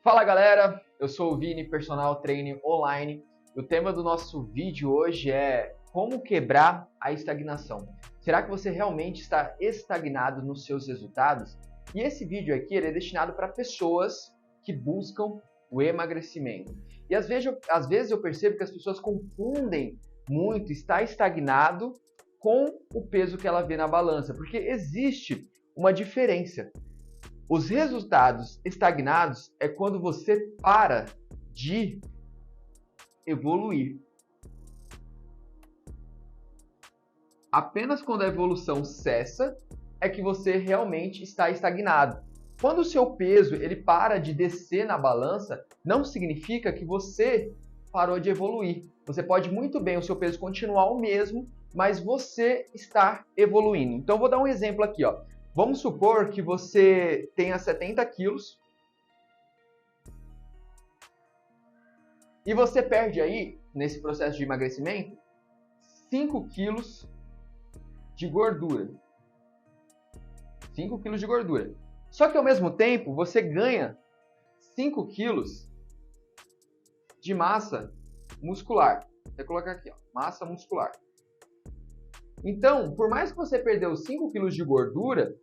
Fala galera, eu sou o Vini, Personal Trainer Online. O tema do nosso vídeo hoje é como quebrar a estagnação. Será que você realmente está estagnado nos seus resultados? E esse vídeo aqui ele é destinado para pessoas que buscam o emagrecimento. E às vezes eu percebo que as pessoas confundem muito estar estagnado com o peso que ela vê na balança, porque existe uma diferença. Os resultados estagnados é quando você para de evoluir. Apenas quando a evolução cessa é que você realmente está estagnado. Quando o seu peso ele para de descer na balança, não significa que você parou de evoluir. Você pode muito bem o seu peso continuar o mesmo, mas você está evoluindo. Então, eu vou dar um exemplo aqui, ó. Vamos supor que você tenha 70 quilos e você perde aí, nesse processo de emagrecimento, 5 quilos de gordura. 5 quilos de gordura. Só que ao mesmo tempo, você ganha 5 quilos de massa muscular. Vou colocar aqui, ó, massa muscular. Então, por mais que você perdeu 5 quilos de gordura,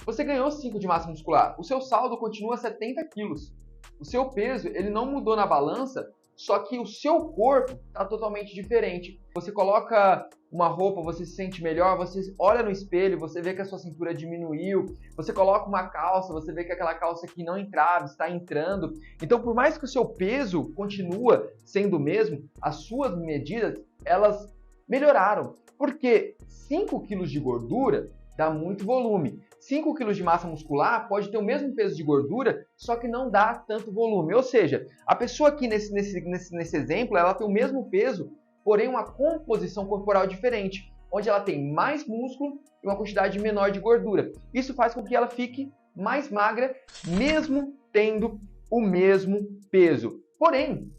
você ganhou 5 de massa muscular. O seu saldo continua 70 quilos. O seu peso ele não mudou na balança, só que o seu corpo está totalmente diferente. Você coloca uma roupa, você se sente melhor, você olha no espelho, você vê que a sua cintura diminuiu, você coloca uma calça, você vê que aquela calça que não entrava está entrando. Então, por mais que o seu peso continua sendo o mesmo, as suas medidas, elas melhoraram. Porque 5 quilos de gordura dá muito volume. 5 quilos de massa muscular pode ter o mesmo peso de gordura, só que não dá tanto volume. Ou seja, a pessoa aqui nesse exemplo, ela tem o mesmo peso, porém uma composição corporal diferente, onde ela tem mais músculo e uma quantidade menor de gordura. Isso faz com que ela fique mais magra, mesmo tendo o mesmo peso. Porém,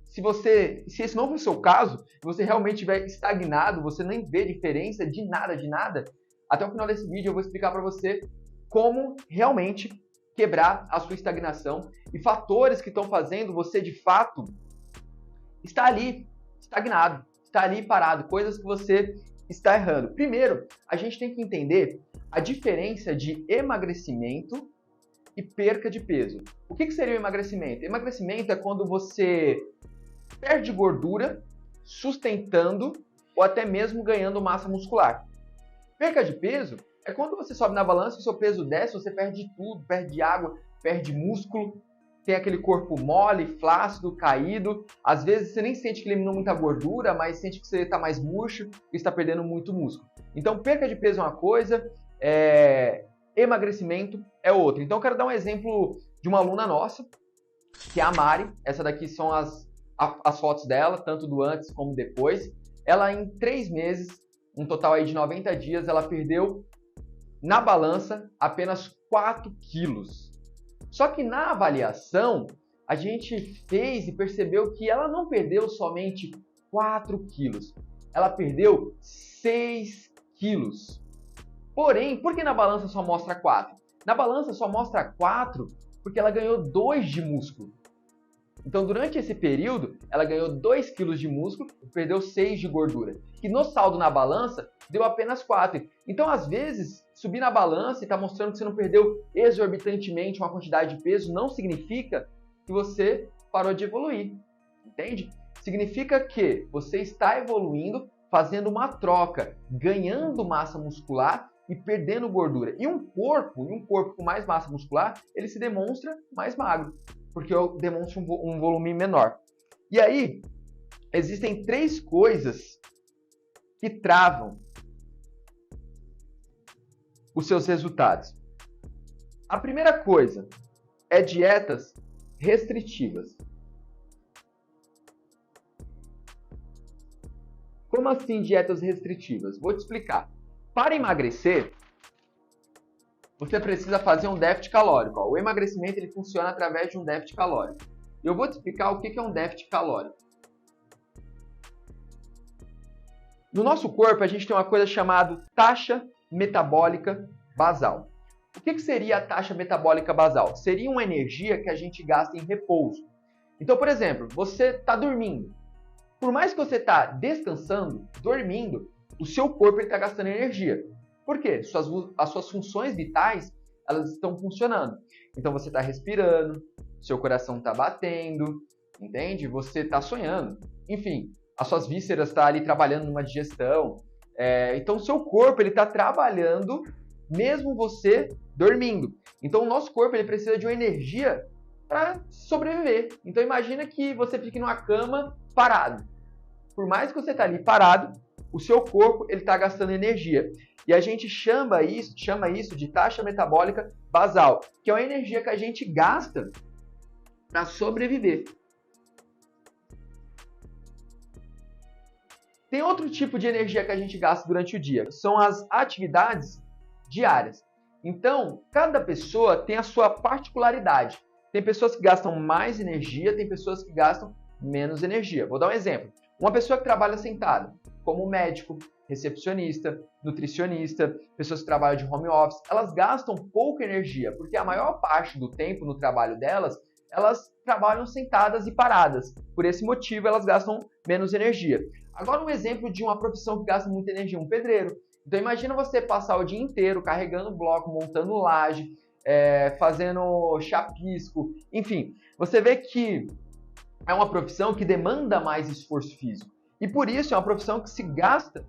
se esse não for o seu caso, se você realmente estiver estagnado, você nem vê diferença de nada, até o final desse vídeo eu vou explicar para você como realmente quebrar a sua estagnação e fatores que estão fazendo você de fato estar ali estagnado, estar ali parado, coisas que você está errando. Primeiro, a gente tem que entender a diferença de emagrecimento e perca de peso. O que seria o emagrecimento? Emagrecimento é quando você perde gordura sustentando ou até mesmo ganhando massa muscular. Perca de peso é quando você sobe na balança, o seu peso desce, você perde tudo, perde água, perde músculo, tem aquele corpo mole, flácido, caído. Às vezes você nem sente que eliminou muita gordura, mas sente que você está mais murcho e está perdendo muito músculo. Então, perca de peso é uma coisa, emagrecimento é outra. Então, eu quero dar um exemplo de uma aluna nossa, que é a Mari. Essa daqui são as fotos dela, tanto do antes como depois. Ela, em 3 meses, um total aí de 90 dias, ela perdeu na balança apenas 4 quilos. Só que na avaliação, a gente fez e percebeu que ela não perdeu somente 4 quilos. Ela perdeu 6 quilos. Porém, por que na balança só mostra 4? Na balança só mostra 4 porque ela ganhou 2 de músculo. Então, durante esse período, ela ganhou 2 quilos de músculo e perdeu 6 de gordura. E no saldo na balança, deu apenas 4. Então, às vezes, subir na balança e está mostrando que você não perdeu exorbitantemente uma quantidade de peso, não significa que você parou de evoluir. Entende? Significa que você está evoluindo, fazendo uma troca, ganhando massa muscular e perdendo gordura. E um corpo com mais massa muscular, ele se demonstra mais magro, porque eu demonstro um volume menor. E aí, existem 3 coisas que travam os seus resultados. A primeira coisa é dietas restritivas. Como assim dietas restritivas? Vou te explicar. Para emagrecer, você precisa fazer um déficit calórico. O emagrecimento ele funciona através de um déficit calórico. Eu vou te explicar o que é um déficit calórico. No nosso corpo, a gente tem uma coisa chamada taxa metabólica basal. O que seria a taxa metabólica basal? Seria uma energia que a gente gasta em repouso. Então, por exemplo, você está dormindo. Por mais que você está descansando, dormindo, o seu corpo está gastando energia. Por quê? As suas funções vitais, elas estão funcionando. Então, você está respirando, seu coração está batendo, entende? Você está sonhando. Enfim, as suas vísceras estão ali trabalhando numa digestão. Então, o seu corpo está trabalhando mesmo você dormindo. Então, o nosso corpo ele precisa de uma energia para sobreviver. Então, imagina que você fique numa cama parado. Por mais que você está ali parado, o seu corpo está gastando energia. E a gente chama isso de taxa metabólica basal, que é uma energia que a gente gasta para sobreviver. Tem outro tipo de energia que a gente gasta durante o dia, são as atividades diárias. Então, cada pessoa tem a sua particularidade. Tem pessoas que gastam mais energia, tem pessoas que gastam menos energia. Vou dar um exemplo. Uma pessoa que trabalha sentada, como médico, recepcionista, nutricionista, pessoas que trabalham de home office, elas gastam pouca energia, porque a maior parte do tempo no trabalho delas, elas trabalham sentadas e paradas. Por esse motivo, elas gastam menos energia. Agora, um exemplo de uma profissão que gasta muita energia, um pedreiro. Então, imagina você passar o dia inteiro carregando bloco, montando laje, fazendo chapisco, enfim. Você vê que é uma profissão que demanda mais esforço físico. E por isso é uma profissão que se gasta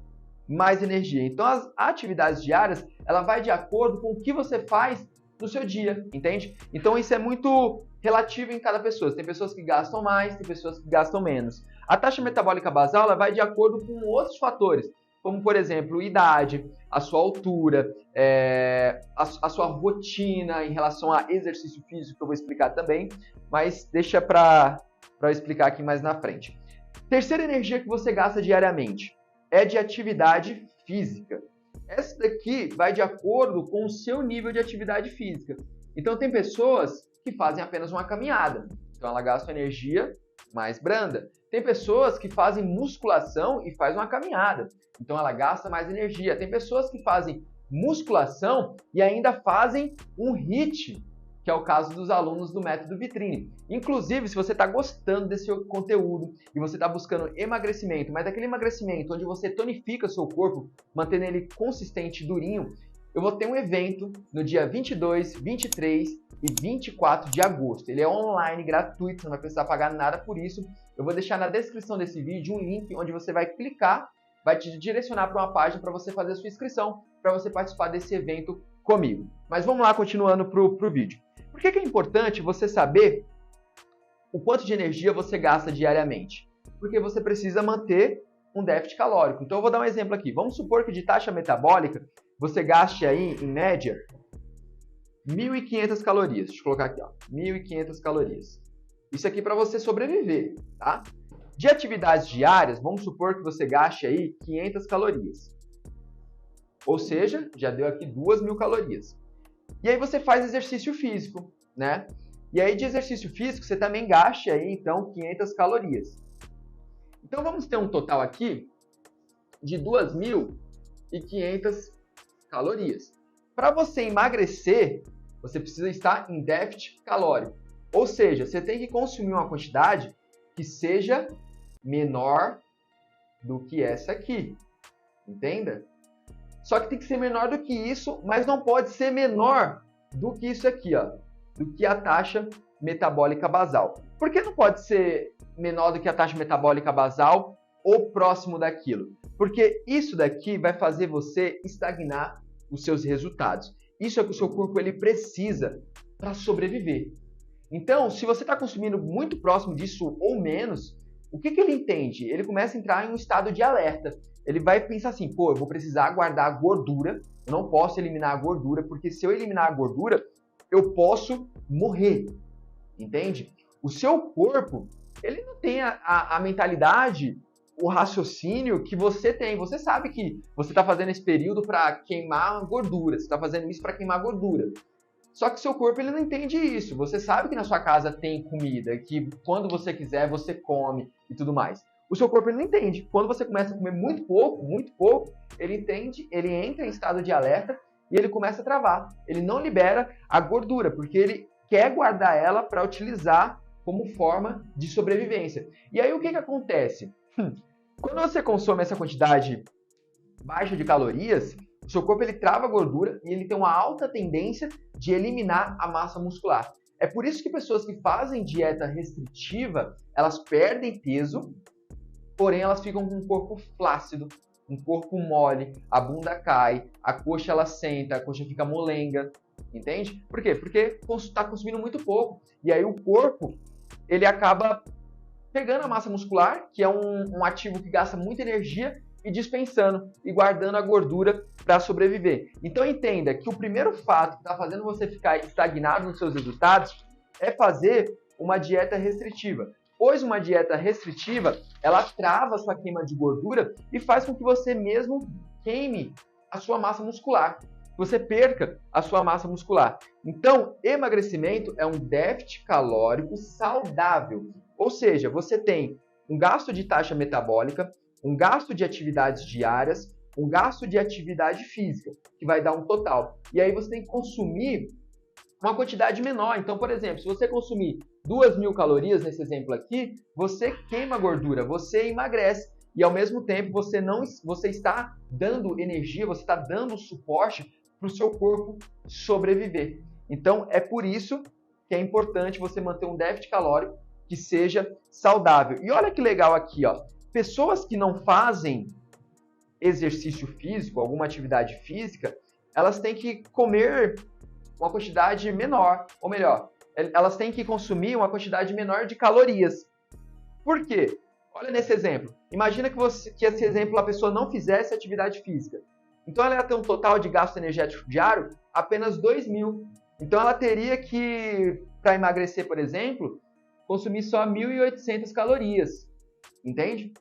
mais energia. Então, as atividades diárias, ela vai de acordo com o que você faz no seu dia, entende? Então, isso é muito relativo em cada pessoa. Tem pessoas que gastam mais, tem pessoas que gastam menos. A taxa metabólica basal, ela vai de acordo com outros fatores, como, por exemplo, idade, a sua altura, a sua rotina em relação a exercício físico, que eu vou explicar também, mas deixa para eu explicar aqui mais na frente. Terceira energia que você gasta diariamente é de atividade física. Essa daqui vai de acordo com o seu nível de atividade física. Então, tem pessoas que fazem apenas uma caminhada, então ela gasta energia mais branda. Tem pessoas que fazem musculação e fazem uma caminhada, então ela gasta mais energia. Tem pessoas que fazem musculação e ainda fazem um HIIT, que é o caso dos alunos do Método Vitrine. Inclusive, se você está gostando desse conteúdo e você está buscando emagrecimento, mas aquele emagrecimento onde você tonifica seu corpo, mantendo ele consistente e durinho, eu vou ter um evento no dia 22, 23 e 24 de agosto. Ele é online, gratuito, você não vai precisar pagar nada por isso. Eu vou deixar na descrição desse vídeo um link onde você vai clicar, vai te direcionar para uma página para você fazer a sua inscrição, para você participar desse evento comigo. Mas vamos lá, continuando para o vídeo. Por que é importante você saber o quanto de energia você gasta diariamente? Porque você precisa manter um déficit calórico. Então eu vou dar um exemplo aqui. Vamos supor que de taxa metabólica você gaste aí, em média, 1.500 calorias. Deixa eu colocar aqui, ó, 1.500 calorias. Isso aqui para você sobreviver, tá? De atividades diárias, vamos supor que você gaste aí 500 calorias. Ou seja, já deu aqui 2.000 calorias. E aí você faz exercício físico, né? E aí de exercício físico você também gasta aí, então, 500 calorias. Então vamos ter um total aqui de 2.500 calorias. Para você emagrecer, você precisa estar em déficit calórico. Ou seja, você tem que consumir uma quantidade que seja menor do que essa aqui. Entenda? Só que tem que ser menor do que isso, mas não pode ser menor do que isso aqui, ó, do que a taxa metabólica basal. Por que não pode ser menor do que a taxa metabólica basal ou próximo daquilo? Porque isso daqui vai fazer você estagnar os seus resultados. Isso é o que o seu corpo ele precisa para sobreviver. Então, se você está consumindo muito próximo disso ou menos, o que ele entende? Ele começa a entrar em um estado de alerta. Ele vai pensar assim, pô, eu vou precisar guardar a gordura, eu não posso eliminar a gordura, porque se eu eliminar a gordura, eu posso morrer, entende? O seu corpo, ele não tem a mentalidade, o raciocínio que você tem. Você sabe que você está fazendo esse período para queimar gordura, você está fazendo isso para queimar gordura. Só que o seu corpo ele não entende isso. Você sabe que na sua casa tem comida, que quando você quiser você come e tudo mais. O seu corpo ele não entende. Quando você começa a comer muito pouco, ele entra em estado de alerta e ele começa a travar. Ele não libera a gordura, porque ele quer guardar ela para utilizar como forma de sobrevivência. E aí o que acontece? Quando você consome essa quantidade baixa de calorias, o seu corpo ele trava a gordura e ele tem uma alta tendência de eliminar a massa muscular. É por isso que pessoas que fazem dieta restritiva, elas perdem peso, porém elas ficam com um corpo flácido, um corpo mole, a bunda cai, a coxa ela senta, a coxa fica molenga, entende? Por quê? Porque está consumindo muito pouco. E aí o corpo, ele acaba pegando a massa muscular, que é um ativo que gasta muita energia, e dispensando e guardando a gordura para sobreviver. Então entenda que o primeiro fato que está fazendo você ficar estagnado nos seus resultados é fazer uma dieta restritiva. Pois uma dieta restritiva, ela trava a sua queima de gordura e faz com que você mesmo queime a sua massa muscular. Você perca a sua massa muscular. Então, emagrecimento é um déficit calórico saudável. Ou seja, você tem um gasto de taxa metabólica, um gasto de atividades diárias, um gasto de atividade física, que vai dar um total. E aí você tem que consumir uma quantidade menor. Então, por exemplo, se você consumir 2.000 calorias, nesse exemplo aqui, você queima gordura, você emagrece. E ao mesmo tempo você está dando energia, você está dando suporte para o seu corpo sobreviver. Então, é por isso que é importante você manter um déficit calórico que seja saudável. E olha que legal aqui, ó. Pessoas que não fazem exercício físico, alguma atividade física, elas têm que comer uma quantidade menor, ou melhor, elas têm que consumir uma quantidade menor de calorias. Por quê? Olha nesse exemplo. Imagina que esse exemplo a pessoa não fizesse atividade física. Então ela ia ter um total de gasto energético diário apenas 2.000. Então ela teria que, para emagrecer, por exemplo, consumir só 1.800 calorias. Entende?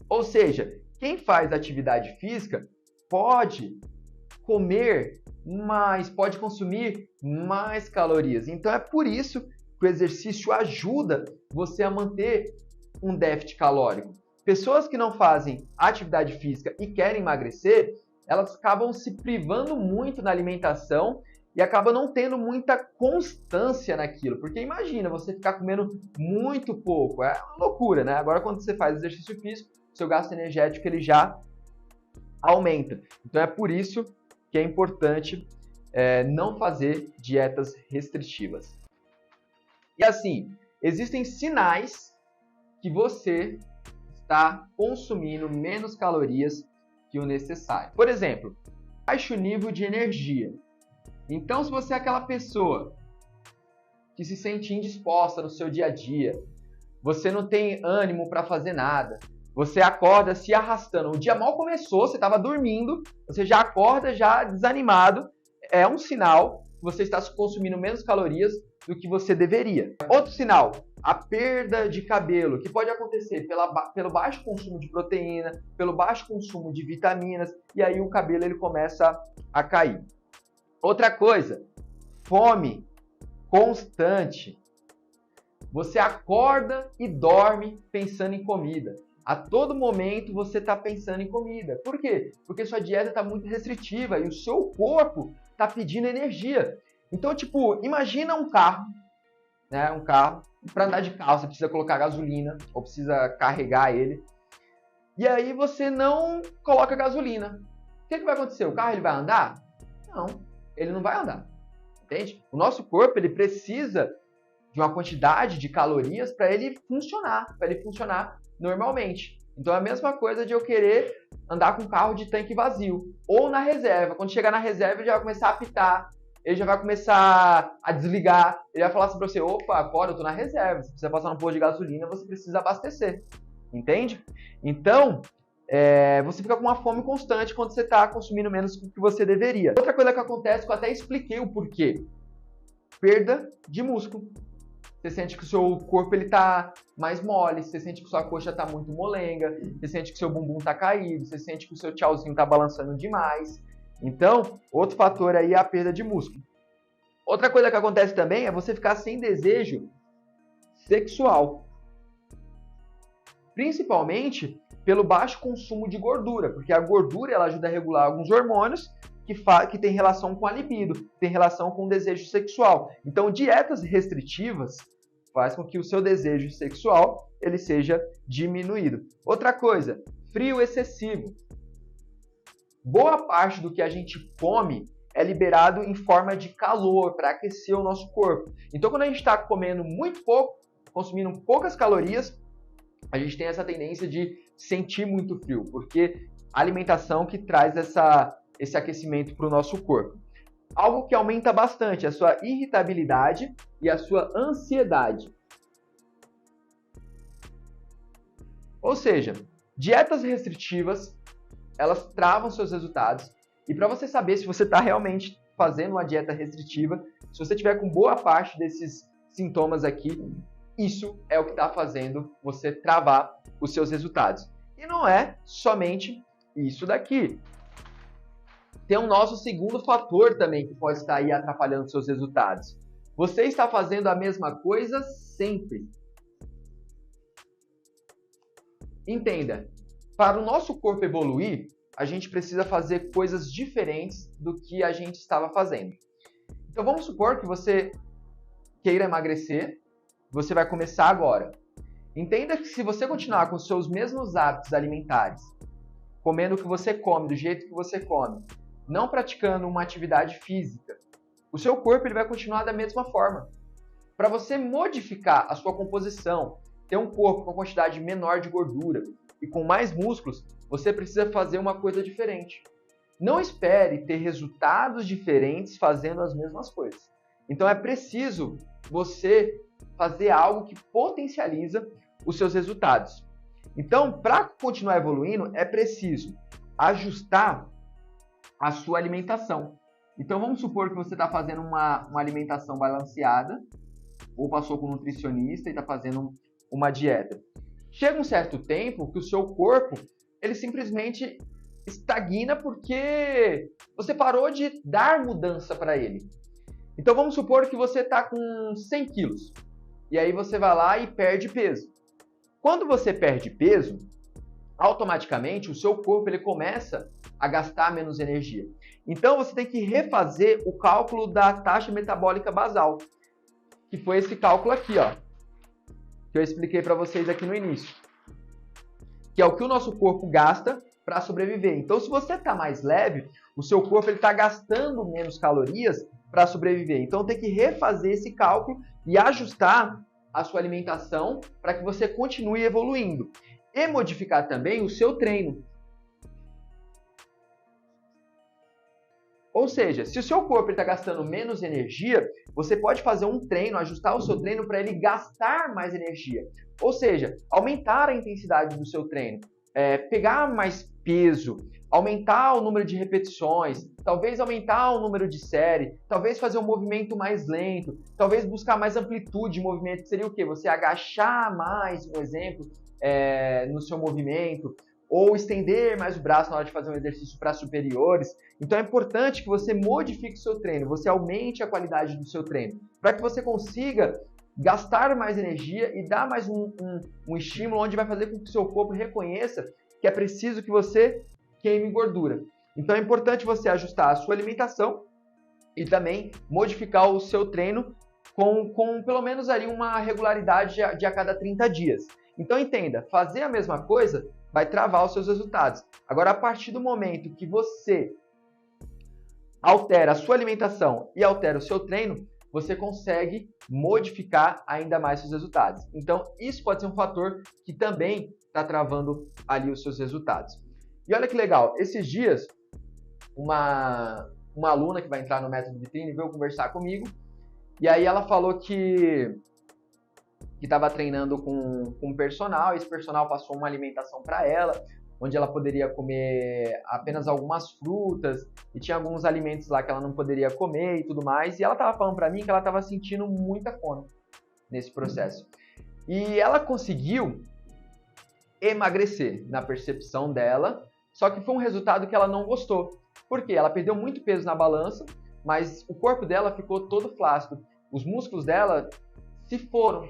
Ou seja, quem faz atividade física pode comer mais, pode consumir mais calorias. Então é por isso que o exercício ajuda você a manter um déficit calórico. Pessoas que não fazem atividade física e querem emagrecer, elas acabam se privando muito na alimentação e acaba não tendo muita constância naquilo. Porque imagina, você ficar comendo muito pouco. É uma loucura, né? Agora, quando você faz exercício físico, seu gasto energético ele já aumenta. Então, é por isso que é importante não fazer dietas restritivas. E assim, existem sinais que você está consumindo menos calorias que o necessário. Por exemplo, baixo nível de energia. Então, se você é aquela pessoa que se sente indisposta no seu dia a dia, você não tem ânimo para fazer nada, você acorda se arrastando, o dia mal começou, você estava dormindo, você já acorda já desanimado, é um sinal que você está consumindo menos calorias do que você deveria. Outro sinal, a perda de cabelo, que pode acontecer pelo baixo consumo de proteína, pelo baixo consumo de vitaminas, e aí o cabelo ele começa a cair. Outra coisa, fome constante. Você acorda e dorme pensando em comida. A todo momento você está pensando em comida. Por quê? Porque sua dieta está muito restritiva e o seu corpo está pedindo energia. Então, tipo, imagina um carro, né? Um carro, para andar de carro você precisa colocar gasolina ou precisa carregar ele. E aí você não coloca gasolina. O que vai acontecer? O carro ele vai andar? Não. Ele não vai andar, entende? O nosso corpo ele precisa de uma quantidade de calorias para ele funcionar normalmente. Então é a mesma coisa de eu querer andar com um carro de tanque vazio ou na reserva. Quando chegar na reserva ele já vai começar a apitar, ele já vai começar a desligar, ele vai falar assim para você, opa, agora eu estou na reserva, você precisa passar no posto de gasolina, você precisa abastecer, entende? Então você fica com uma fome constante quando você está consumindo menos do que você deveria. Outra coisa que acontece, que eu até expliquei o porquê. Perda de músculo. Você sente que o seu corpo está mais mole, você sente que sua coxa está muito molenga, você sente que seu bumbum está caído, você sente que o seu tchauzinho está balançando demais. Então, outro fator aí é a perda de músculo. Outra coisa que acontece também é você ficar sem desejo sexual. Principalmente pelo baixo consumo de gordura, porque a gordura ela ajuda a regular alguns hormônios que tem relação com a libido, tem relação com o desejo sexual. Então, dietas restritivas faz com que o seu desejo sexual ele seja diminuído. Outra coisa, frio excessivo. Boa parte do que a gente come é liberado em forma de calor para aquecer o nosso corpo. Então, quando a gente está comendo muito pouco, consumindo poucas calorias, a gente tem essa tendência de sentir muito frio, porque a alimentação que traz esse aquecimento para o nosso corpo. Algo que aumenta bastante a sua irritabilidade e a sua ansiedade. Ou seja, dietas restritivas, elas travam seus resultados. E para você saber se você está realmente fazendo uma dieta restritiva, se você tiver com boa parte desses sintomas aqui, isso é o que está fazendo você travar os seus resultados. E não é somente isso daqui. Tem um nosso segundo fator também que pode estar aí atrapalhando os seus resultados. Você está fazendo a mesma coisa sempre. Entenda, para o nosso corpo evoluir, a gente precisa fazer coisas diferentes do que a gente estava fazendo. Então vamos supor que você queira emagrecer, você vai começar agora. Entenda que se você continuar com os seus mesmos hábitos alimentares, comendo o que você come, do jeito que você come, não praticando uma atividade física, o seu corpo ele vai continuar da mesma forma. Para você modificar a sua composição, ter um corpo com quantidade menor de gordura e com mais músculos, você precisa fazer uma coisa diferente. Não espere ter resultados diferentes fazendo as mesmas coisas. Então é preciso você fazer algo que potencializa os seus resultados. Então, para continuar evoluindo, é preciso ajustar a sua alimentação. Então, vamos supor que você está fazendo uma alimentação balanceada, ou passou com um nutricionista e está fazendo uma dieta. Chega um certo tempo que o seu corpo, ele simplesmente estagna porque você parou de dar mudança para ele. Então, vamos supor que você está com 100 quilos. E aí você vai lá e perde peso. Quando você perde peso, automaticamente o seu corpo ele começa a gastar menos energia. Então você tem que refazer o cálculo da taxa metabólica basal, que foi esse cálculo aqui, ó, que eu expliquei para vocês aqui no início, que é o que o nosso corpo gasta para sobreviver. Então, se você está mais leve, o seu corpo está gastando menos calorias para sobreviver. Então, tem que refazer esse cálculo e ajustar a sua alimentação para que você continue evoluindo. E modificar também o seu treino. Ou seja, se o seu corpo está gastando menos energia, você pode fazer um treino, ajustar o seu treino para ele gastar mais energia. Ou seja, aumentar a intensidade do seu treino, pegar mais peso, aumentar o número de repetições, talvez aumentar o número de série, talvez fazer um movimento mais lento, talvez buscar mais amplitude de movimento, que seria o quê? Você agachar mais, por exemplo, no seu movimento, ou estender mais o braço na hora de fazer um exercício para superiores. Então é importante que você modifique o seu treino, você aumente a qualidade do seu treino, para que você consiga gastar mais energia e dar mais um estímulo onde vai fazer com que o seu corpo reconheça que é preciso que você queime gordura. Então é importante você ajustar a sua alimentação e também modificar o seu treino com pelo menos ali uma regularidade de a cada 30 dias. Então entenda, fazer a mesma coisa vai travar os seus resultados. Agora, a partir do momento que você altera a sua alimentação e altera o seu treino, você consegue modificar ainda mais seus resultados. Então, isso pode ser um fator que também está travando ali os seus resultados. E olha que legal, esses dias, uma aluna que vai entrar no Método Vitrine veio conversar comigo, e aí ela falou que estava treinando com um personal, e esse personal passou uma alimentação para ela, onde ela poderia comer apenas algumas frutas, e tinha alguns alimentos lá que ela não poderia comer e tudo mais, e ela estava falando para mim que ela estava sentindo muita fome nesse processo. E ela conseguiu emagrecer na percepção dela, só que foi um resultado que ela não gostou. Por quê? Ela perdeu muito peso na balança, mas o corpo dela ficou todo flácido. Os músculos dela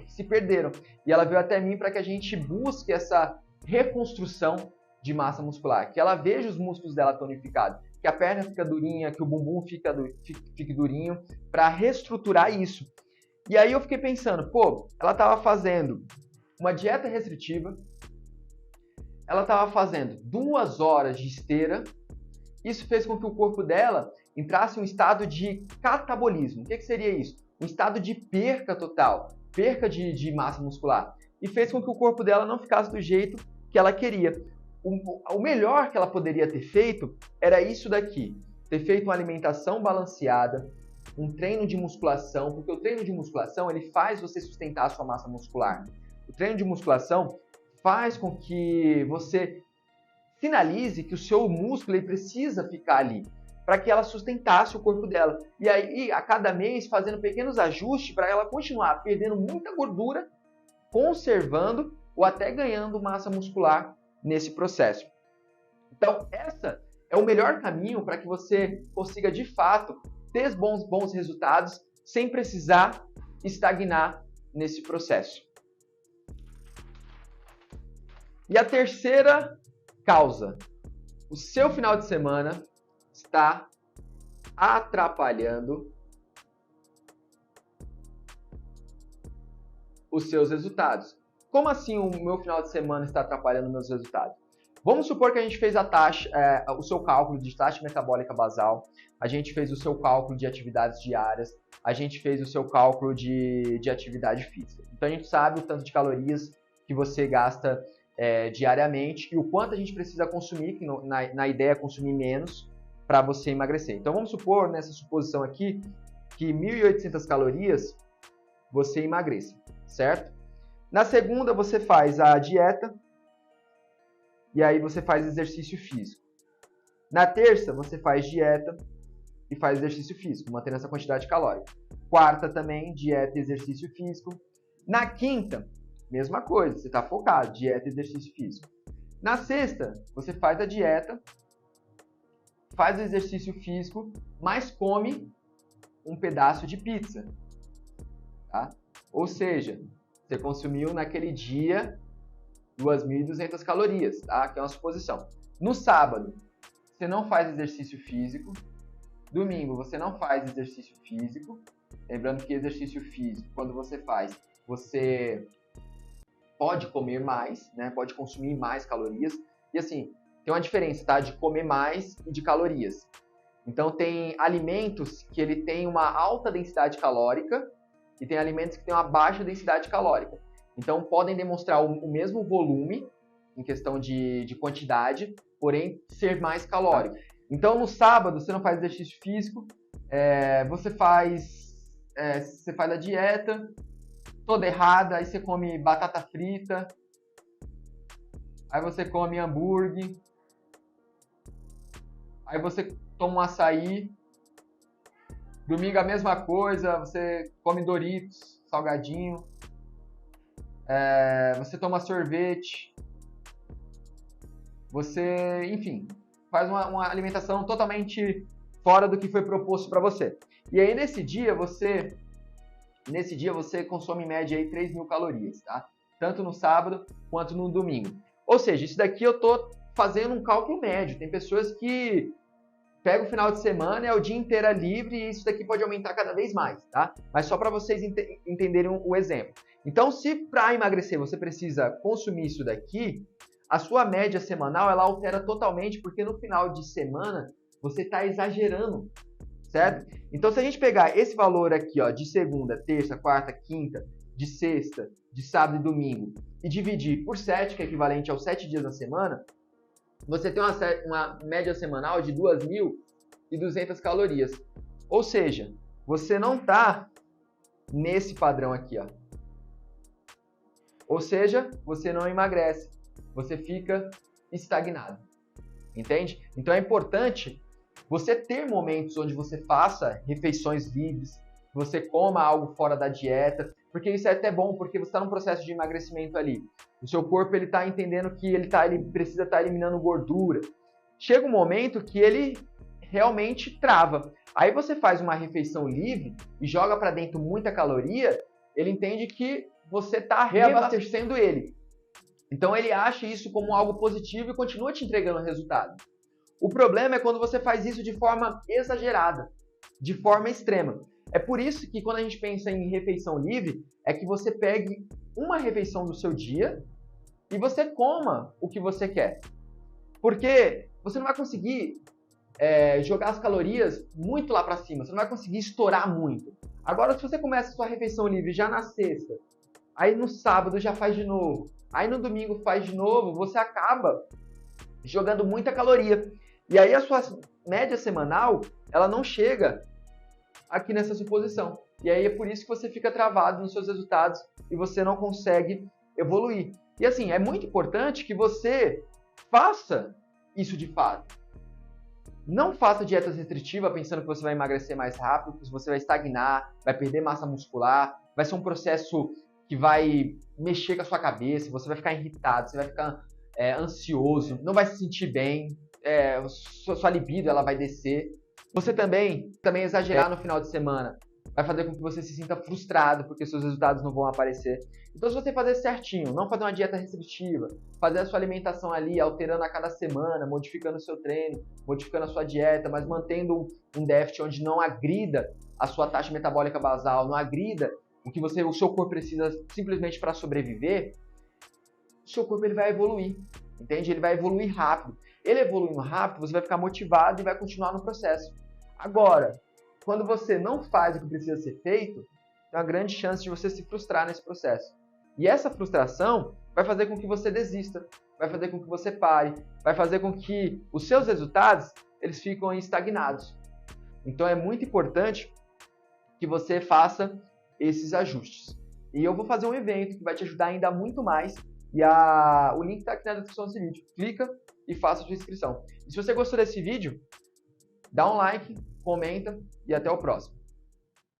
se perderam. E ela veio até mim para que a gente busque essa reconstrução de massa muscular, que ela veja os músculos dela tonificados, que a perna fica durinha, que o bumbum fique durinho, para reestruturar isso. E aí eu fiquei pensando, pô, ela estava fazendo uma dieta restritiva, ela estava fazendo 2 horas de esteira, isso fez com que o corpo dela entrasse em um estado de catabolismo. O que seria isso? Um estado de perca total, perca de massa muscular. E fez com que o corpo dela não ficasse do jeito que ela queria. O melhor que ela poderia ter feito era isso daqui. Ter feito uma alimentação balanceada, um treino de musculação, porque o treino de musculação ele faz você sustentar a sua massa muscular. O treino de musculação faz com que você sinalize que o seu músculo ele precisa ficar ali, para que ela sustentasse o corpo dela. E aí, a cada mês, fazendo pequenos ajustes para ela continuar perdendo muita gordura, conservando ou até ganhando massa muscular nesse processo. Então, essa é o melhor caminho para que você consiga, de fato, ter bons resultados sem precisar estagnar nesse processo. E a terceira causa, o seu final de semana está atrapalhando os seus resultados. Como assim o meu final de semana está atrapalhando meus resultados? Vamos supor que a gente fez a taxa, o seu cálculo de taxa metabólica basal, a gente fez o seu cálculo de atividades diárias, a gente fez o seu cálculo de atividade física. Então a gente sabe o tanto de calorias que você gasta diariamente e o quanto a gente precisa consumir, que na ideia é consumir menos para você emagrecer. Então vamos supor, nessa suposição aqui, que 1.800 calorias você emagreça, certo? Na segunda você faz a dieta e aí você faz exercício físico. Na terça você faz dieta e faz exercício físico, mantendo essa quantidade calórica. Quarta também, dieta e exercício físico. Na quinta, mesma coisa, você está focado, dieta e exercício físico. Na sexta, você faz a dieta, faz o exercício físico, mas come um pedaço de pizza. Tá? Ou seja, você consumiu naquele dia 2.200 calorias, tá? Que é uma suposição. No sábado, você não faz exercício físico. Domingo, você não faz exercício físico. Lembrando que exercício físico, quando você faz, você pode comer mais, né? Pode consumir mais calorias. E assim, tem uma diferença, tá? De comer mais e de calorias. Então, tem alimentos que ele tem uma alta densidade calórica e tem alimentos que têm uma baixa densidade calórica. Então, podem demonstrar o mesmo volume, em questão de quantidade, porém, ser mais calórico. Então, no sábado, você não faz exercício físico, você faz a dieta toda errada, aí você come batata frita, aí você come hambúrguer, aí você toma um açaí, domingo a mesma coisa, você come Doritos, salgadinho, você toma sorvete, você, enfim, faz uma alimentação totalmente fora do que foi proposto para você. E aí nesse dia você consome em média aí 3.000 calorias, tá? Tanto no sábado quanto no domingo. Ou seja, isso daqui eu tô fazendo um cálculo médio. Tem pessoas que pegam o final de semana, é o dia inteiro livre e isso daqui pode aumentar cada vez mais, tá? Mas só para vocês entenderem o exemplo. Então, se para emagrecer você precisa consumir isso daqui, a sua média semanal ela altera totalmente, porque no final de semana você está exagerando, certo? Então, se a gente pegar esse valor aqui, ó, de segunda, terça, quarta, quinta, de sexta, de sábado e domingo, e dividir por 7, que é equivalente aos 7 dias na semana, você tem uma média semanal de 2.200 calorias. Ou seja, você não está nesse padrão aqui, ó. Ou seja, você não emagrece, você fica estagnado, entende? Então é importante você ter momentos onde você faça refeições livres, você coma algo fora da dieta, porque isso é até bom, porque você está num processo de emagrecimento ali. O seu corpo ele está entendendo que ele precisa estar eliminando gordura. Chega um momento que ele realmente trava. Aí você faz uma refeição livre e joga para dentro muita caloria, ele entende que você está reabastecendo ele. Então ele acha isso como algo positivo e continua te entregando resultado. O problema é quando você faz isso de forma exagerada, de forma extrema. É por isso que quando a gente pensa em refeição livre, é que você pegue uma refeição do seu dia e você coma o que você quer. Porque você não vai conseguir jogar as calorias muito lá para cima, você não vai conseguir estourar muito. Agora, se você começa a sua refeição livre já na sexta, aí no sábado já faz de novo, aí no domingo faz de novo, você acaba jogando muita caloria. E aí a sua média semanal, ela não chega aqui nessa suposição. E aí é por isso que você fica travado nos seus resultados e você não consegue evoluir. E assim, é muito importante que você faça isso de fato. Não faça dietas restritivas pensando que você vai emagrecer mais rápido, que você vai estagnar, vai perder massa muscular, vai ser um processo que vai mexer com a sua cabeça, você vai ficar irritado, você vai ficar ansioso, não vai se sentir bem, sua libido ela vai descer. Você também exagerar no final de semana vai fazer com que você se sinta frustrado porque seus resultados não vão aparecer. Então, se você fazer certinho, não fazer uma dieta restritiva, fazer a sua alimentação ali, alterando a cada semana, modificando o seu treino, modificando a sua dieta, mas mantendo um déficit onde não agrida a sua taxa metabólica basal, não agrida o seu corpo precisa simplesmente para sobreviver, o seu corpo ele vai evoluir, entende? Ele vai evoluir rápido. Ele evoluindo rápido, você vai ficar motivado e vai continuar no processo. Agora, quando você não faz o que precisa ser feito, tem uma grande chance de você se frustrar nesse processo. E essa frustração vai fazer com que você desista, vai fazer com que você pare, vai fazer com que os seus resultados eles ficam estagnados. Então é muito importante que você faça esses ajustes. E eu vou fazer um evento que vai te ajudar ainda muito mais. E o link está aqui na descrição desse vídeo. Clica e faça a sua inscrição. E se você gostou desse vídeo, dá um like, comenta e até o próximo.